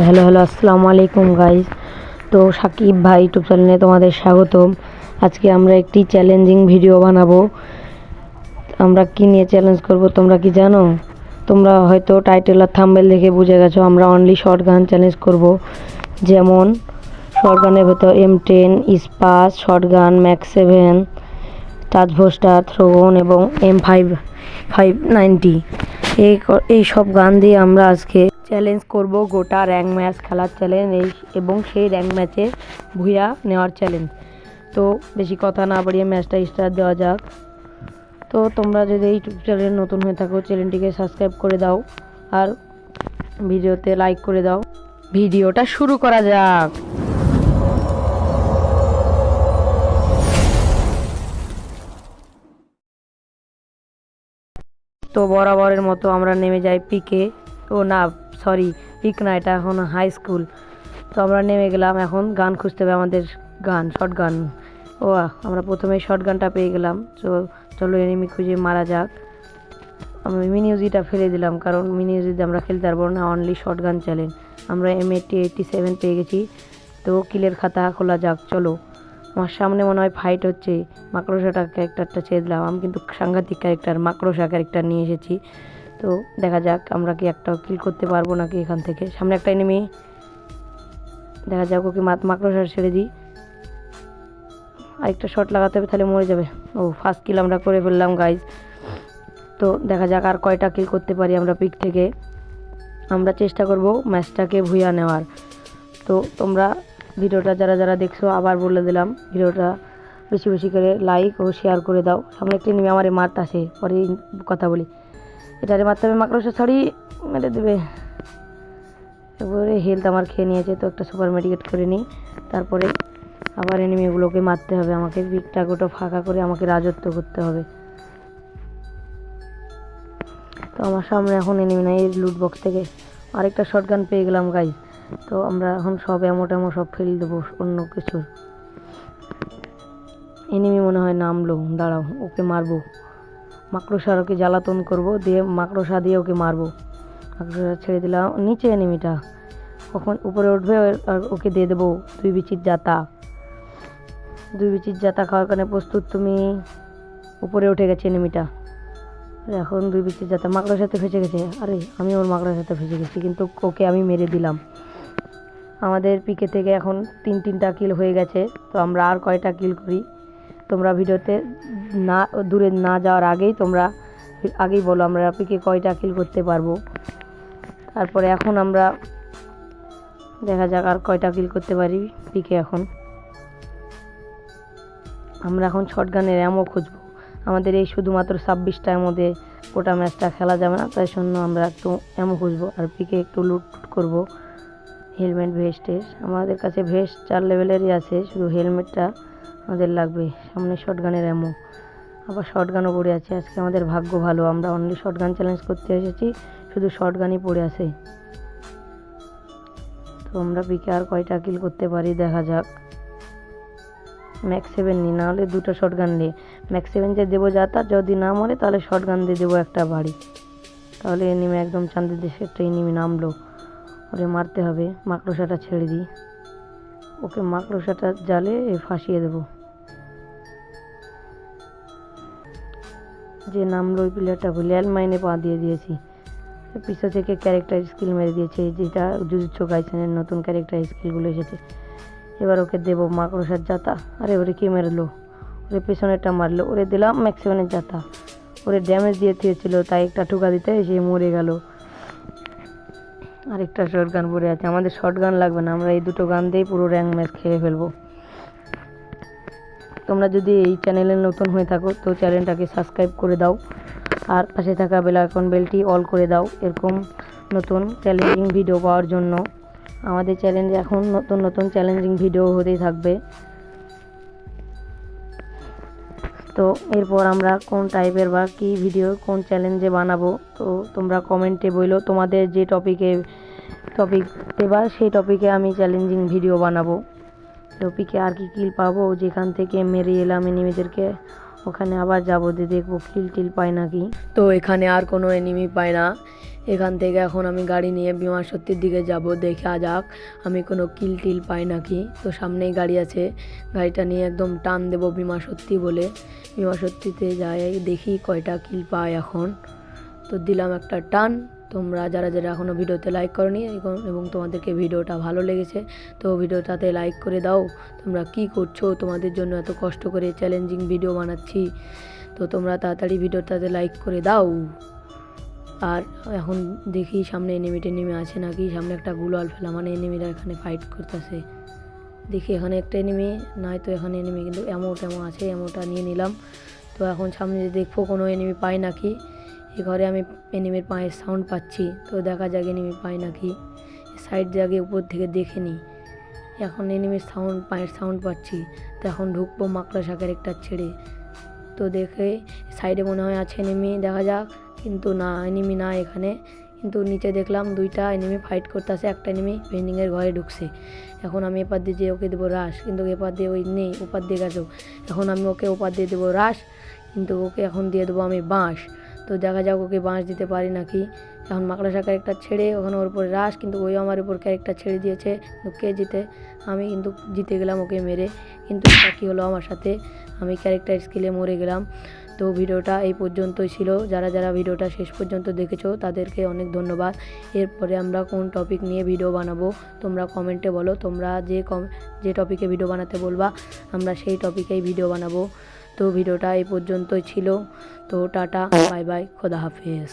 Hello আসসালামু আলাইকুম guys. তো সাকিব ভাই ইউটিউব চ্যানেলে তোমাদের স্বাগতম। আজকে আমরা একটি চ্যালেঞ্জিং ভিডিও বানাবো। আমরা কি নিয়ে চ্যালেঞ্জ করব তোমরা কি জানো? তোমরা হয়তো টাইটেল আর থাম্বনেল দেখে বুঝে গেছো। আমরা অনলি শর্ট গান চ্যালেঞ্জ করব। যেমন শর্ট গানের ভেতর M10, SPAS, shotgun, max 7, টাচ ভোস্টার, থ্রোন এবং M590 এই সব গান দিয়ে আমরা আজকে চ্যালেঞ্জ করব। গোটা র্যাঙ্ক ম্যাচ খেলার চ্যালেঞ্জ এবং সেই র্যাঙ্ক ম্যাচে ভুয়া নেওয়ার চ্যালেঞ্জ। তো বেশি কথা না বাড়িয়ে ম্যাচটা স্টার্ট দেওয়া যাক। তো তোমরা যদি ইউটিউব চ্যানেল নতুন হয়ে থাকো চ্যানেলটিকে সাবস্ক্রাইব করে দাও আর ভিডিওতে লাইক করে দাও। ভিডিওটা শুরু করা যাক। তো বরাবরের মতো আমরা নেমে যাই পিকে। পিক না, এটা এখন হাই স্কুল। তো আমরা নেমে গেলাম, এখন গান খুঁজতে হবে আমাদের। Short gun. আমরা প্রথমে শর্ট গানটা পেয়ে গেলাম। চলো এনিমি খুঁজে মারা যাক। আমি মিনি ইউজিটা ফেলে দিলাম, কারণ মিনি ইউজিতে আমরা খেলতে পারবো না, অনলি শর্ট গান চ্যালেঞ্জ। আমরা M87 পেয়ে গেছি। তো কিলের খাতা খোলা যাক। চলো, আমার সামনে মনে হয় ফাইট হচ্ছে। মাকড়সাটা ক্যারেক্টারটা ছেড়ে দিলাম। আমি কিন্তু সাংঘাতিক ক্যারেক্টার মাকড়সা ক্যারেক্টার নিয়ে এসেছি। তো দেখা যাক আমরা কি একটা কিল করতে পারবো নাকি এখান থেকে। সামনে একটা এনিমি, দেখা যাক ওকে মাকড়সা ছেড়ে দিই। আরেকটা শট লাগাতে হবে, তাহলে মরে যাবে। ফার্স্ট কিল আমরা করে ফেললাম গাইজ। তো দেখা যাক আর কয়টা কিল করতে পারি আমরা পিক থেকে। আমরা চেষ্টা করব ম্যাচটাকে ভুয়া নেওয়ার। তো তোমরা ভিডিওটা যারা দেখছো আবার বলে দিলাম, ভিডিওটা বেশি বেশি করে লাইক ও শেয়ার করে দাও। সামনে একটি নেমে আমারে মারতাছে, পরে কথা বলি। এটারে মারতে হবে, মাকড়সা ছড়ি মেরে দেবে। তারপরে হেলথ আমার খেয়ে নিয়েছে, তো একটা সুপার মেডিকেট করে নিই। তারপরে আবার এনিমিগুলোকে মারতে হবে আমাকে। পিকটা গোটা ফাঁকা করে আমাকে রাজত্ব করতে হবে। তো আমার সামনে এখন এনিমি নাই। লুট বক্স থেকে আরেকটা শটগান পেয়ে গেলাম গাইজ। তো আমরা এখন সব এমো সব ফেল দেবো অন্য কিছুর। এনিমি মনে হয় নামলো, দাঁড়াও ওকে মারবো। মাকড়সার ওকে জ্বালাতন করবো, দিয়ে মাকড়সা দিয়ে ওকে মারবো। মাকড়সা ছেড়ে দিলাম। নিচে এনিমিটা কখন উপরে উঠবে আর ওকে দিয়ে দেবো 2 বিচির জাতা। 2 বিচির জাতা খাওয়ার কারণে প্রস্তুত তুমি। উপরে উঠে গেছে এনিমিটা। এখন 2 বিচির জাতা মাকড়ার সাথে ফেঁসে গেছে। আরে আমি ওর মাকড়ার সাথে ফেঁসে গেছি, কিন্তু ওকে আমি মেরে দিলাম। আমাদের পিকে থেকে এখন 3টা কিল হয়ে গেছে। তো আমরা আর কয়টা কিল করি তোমরা ভিডিওতে না দূরে না যাওয়ার আগেই তোমরা আগেই বলো আমরা পিকে কয়টা কিল করতে পারবো। তারপরে এখন আমরা দেখা যাক আর কয়টা কিল করতে পারি পিকে। আমরা এখন শটগানের অ্যামো খুঁজবো। আমাদের এই শুধুমাত্র 26টার মধ্যে গোটা ম্যাচটা খেলা যাবে না, তাই জন্য আমরা একটু অ্যামো খুঁজবো আর পিকে একটু লুট করব। হেলমেট ভেস্টের আমাদের কাছে ভেস্ট 4 লেভেলেরই আছে, শুধু হেলমেটটা আমাদের লাগবে। সামনে শটগানের অ্যামো, আবার শটগানও পড়ে আছে। আজকে আমাদের ভাগ্য ভালো, আমরা অনলি শটগান চ্যালেঞ্জ করতে এসেছি, শুধু শটগানই পড়ে আছে। তো আমরা পিকে আর কয়টা কিল করতে পারি দেখা যাক। ম্যাক্স 7 নিই, না হলে 2টা শটগান নিয়ে ম্যাক্স 7 যে দেবো যাতা, যদি না মরে তাহলে শটগান দিয়ে দেবো একটা বাড়ি। তাহলে এনিমি একদম চাঁদের দেশে একটা এনিমি নামলো, ওরে মারতে হবে। মাকড়সাটা ছেড়ে দিই, ওকে মাকড়সাটা জালে ফাঁসিয়ে দেবো। যে নামলো ওই প্লেয়ারটা ল্যান্ড মাইনে পা দিয়ে দিয়েছি। পিছু থেকে ক্যারেক্টার স্কিল মেরে দিয়েছে, যেটা জুজুৎসু কাইসেনের নতুন ক্যারেক্টার স্কিলগুলো এসেছে। এবার ওকে দেবো মাকড়সার জাতা। আরে ওরে কে মারলো? ওরে পেছনেরটা মারলো, ওরে দিলাম ম্যাক্স 7 জাতা। ওরে ড্যামেজ দিয়ে দিয়েছিল, তাই একটা ঠুকা দিতে সে মরে গেল। আরেকটা শর্ট গান পড়ে আছে, আমাদের শর্ট গান লাগবে না, আমরা এই 2টো গান দিয়েই পুরো র্যাঙ্ক ম্যাচ খেয়ে ফেলবো। তোমরা যদি এই চ্যানেলে নতুন হয়ে থাকো তো চ্যানেলটাকে সাবস্ক্রাইব করে দাও আর পাশে থাকা বেলটি অল করে দাও, এরকম নতুন চ্যালেঞ্জিং ভিডিও পাওয়ার জন্য। আমাদের চ্যালেঞ্জে এখন নতুন চ্যালেঞ্জিং ভিডিও হতেই থাকবে। তো এরপর আমরা কোন টাইপের বা কী ভিডিও কোন চ্যালেঞ্জে বানাবো, তো তোমরা কমেন্টে বলো তোমাদের যে টপিক দেবা সেই টপিকে আমি চ্যালেঞ্জিং ভিডিও বানাবো। টপিকে আর কি কিল পাবো, যেখান থেকে মেরে এলাম এনিমিদেরকে ওখানে আবার যাবো, দিয়ে দেখবো কিল টিল পাই নাকি। তো এখানে আর কোনো এনিমি পাই না, এখান থেকে এখন আমি গাড়ি নিয়ে বিমা সত্যির দিকে যাব, দেখা যাক আমি কোনো কিল টিল পাই নাকি। তো সামনেই গাড়ি আছে, গাড়িটা নিয়ে একদম টান দেবো বিমা সত্যি বলে। বিমা সত্যিতে যাই দেখি কয়টা কিল পাই এখন। তো দিলাম একটা টান। তোমরা যারা যারা এখনও ভিডিওতে লাইক করনি এবং তোমাদেরকে ভিডিওটা ভালো লেগেছে তো ভিডিওটাতে লাইক করে দাও। তোমরা কি করছো, তোমাদের জন্য এত কষ্ট করে চ্যালেঞ্জিং ভিডিও বানাচ্ছি, তো তোমরা তাড়াতাড়ি ভিডিওটাতে লাইক করে দাও। আর এখন দেখি সামনে এনিমিটা নেমে আছে নাকি। সামনে একটা গুলাল ফেলা, মানে এনিমিরা এখানে ফাইট করতেছে। দেখি এখানে একটা এনিমি, নাই তো এখানে এনিমি, কিন্তু এমো আছে, এমোটা নিয়ে নিলাম। তো এখন সামনে দেখবো কোনো এনিমি পাই নাকি। এই ঘরে আমি এনিমির পায়ের সাউন্ড পাচ্ছি, তো দেখা যাক এনিমি পাই নাকি। সাইড জায়গায় উপর থেকে দেখে নিই। এখন এনিমির পায়ের সাউন্ড পাচ্ছি, তো এখন ঢুকবো মাকড়া শাকের একটা ছেড়ে। তো দেখে সাইডে মনে হয় আছে এনিমি, দেখা যাক। কিন্তু না, এনিমি না এখানে। কিন্তু নিচে দেখলাম দুইটা এনিমি ফাইট করতেছে, একটা এনিমি ভেন্ডিংয়ের ঘরে ঢুকছে। এখন আমি এপার দিয়ে যে ওকে দেবো রাশ, কিন্তু এপার দিয়ে ওই নেই, ওপার দিয়ে গেছো। এখন আমি ওকে ওপার দিয়ে দেবো রাশ, কিন্তু ওকে এখন দিয়ে দেবো আমি বাঁশ। তো দেখা যাক ওকে বাঁশ দিতে পারি নাকি। এখন মাকড়া শাক ক্যারেক্টার ছেড়ে ওখানে ওর উপরে রাশ, কিন্তু ওই আমার উপর ক্যারেক্টার ছেড়ে দিয়েছে। কিন্তু কে জিতে? আমি কিন্তু জিতে গেলাম ওকে মেরে। কিন্তু এটা কী হলো আমার সাথে, আমি ক্যারেক্টার স্কিলে মরে গেলাম। তো ভিডিওটা এই পর্যন্তই ছিল। যারা যারা ভিডিওটা শেষ পর্যন্ত দেখেছো তাদেরকে অনেক ধন্যবাদ। এরপরে আমরা কোন টপিক নিয়ে ভিডিও বানাবো তোমরা কমেন্টে বলো। তোমরা যে টপিকে ভিডিও বানাতে বলবা আমরা সেই টপিকেই ভিডিও বানাবো। তো ভিডিওটা এই পর্যন্তই ছিল। তো টাটা, বাই বাই, খোদা হাফেজ।